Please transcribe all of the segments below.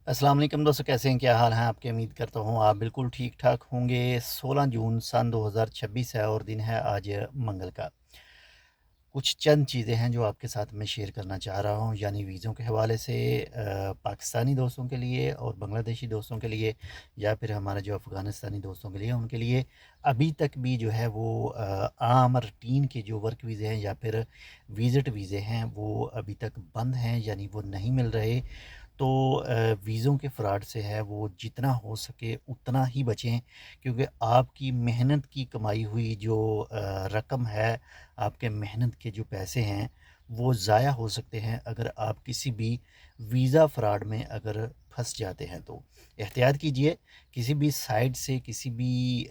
अस्सलाम वालेकुम दोस्तों, कैसे हैं? क्या हाल हैं आपके? उम्मीद करता हूँ आप बिल्कुल ठीक ठाक होंगे। 16 जून सन 2026 है और दिन है आज मंगल का। कुछ चंद चीज़ें हैं जो आपके साथ मैं शेयर करना चाह रहा हूँ, यानी वीज़ों के हवाले से पाकिस्तानी दोस्तों के लिए और बांग्लादेशी दोस्तों के लिए, या फिर हमारे जो अफ़गानिस्तानी दोस्तों के लिए, उनके लिए अभी तक भी जो है वो आम रूटीन के जो वर्क वीज़े हैं या फिर विज़िट वीज़े हैं वो अभी तक बंद हैं, यानी वो नहीं मिल रहे। तो वीज़ों के फ्रॉड से है वो जितना हो सके उतना ही बचें, क्योंकि आपकी मेहनत की कमाई हुई जो रकम है, आपके मेहनत के जो पैसे हैं वो ज़ाया हो सकते हैं अगर आप किसी भी वीज़ा फ्रॉड में अगर फंस जाते हैं। तो एहतियात कीजिए, किसी भी साइट से, किसी भी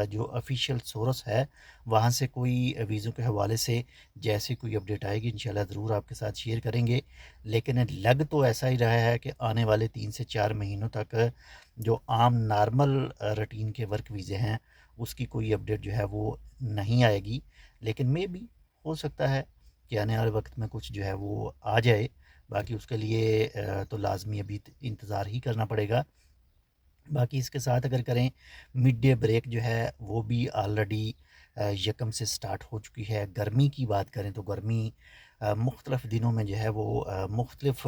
जो ऑफिशियल सोर्स है वहाँ से कोई वीज़ों के हवाले से जैसे कोई अपडेट आएगी इंशाल्लाह ज़रूर आपके साथ शेयर करेंगे। लेकिन लग तो ऐसा ही रहा है कि आने वाले 3 से 4 महीनों तक जो आम नॉर्मल रूटीन के वर्क वीज़े हैं उसकी कोई अपडेट जो है वो नहीं आएगी। लेकिन मे बी हो सकता है कि आने वाले वक्त में कुछ जो है वो आ जाए। बाकी उसके लिए तो लाजमी अभी इंतज़ार ही करना पड़ेगा। बाकी इसके साथ अगर करें, मिड डे ब्रेक जो है वो भी ऑलरेडी यकम से स्टार्ट हो चुकी है। गर्मी की बात करें तो गर्मी मुख्तलिफ़ दिनों में जो है वो मुख्तलिफ़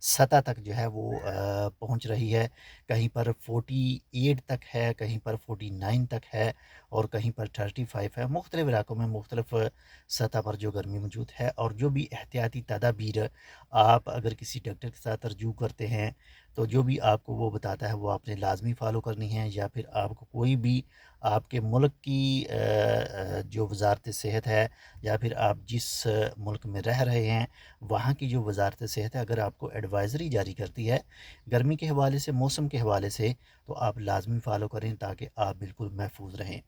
सतह तक जो है वो पहुंच रही है। कहीं पर 48 तक है, कहीं पर 49 तक है और कहीं पर 35 है। मुख्तलिफ़ इलाकों में मुख्तलिफ़ सतह पर जो गर्मी मौजूद है, और जो भी एहतियाती तदाबीर आप अगर किसी डॉक्टर के साथ रजू करते हैं तो जो भी आपको वो बताता है वो आपने लाजमी फ़ॉलो करनी है। या फिर आपको कोई भी आपके मुल्क की जो वजारत सेहत है, या फिर आप जिस मुल्क में रह रहे हैं वहाँ की जो वजारत सेहत है, अगर आपको एडवाइज़री जारी करती है गर्मी के हवाले से, मौसम के हवाले से, तो आप लाजमी फ़ॉलो करें ताकि आप बिल्कुल महफूज रहें।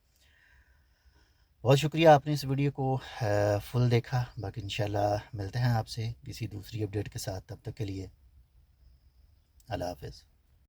बहुत शुक्रिया आपने इस वीडियो को फुल देखा। बाकी इंशाल्लाह मिलते हैं आपसे किसी दूसरी अपडेट के साथ। तब तक के लिए अल्लाह हाफ़िज़।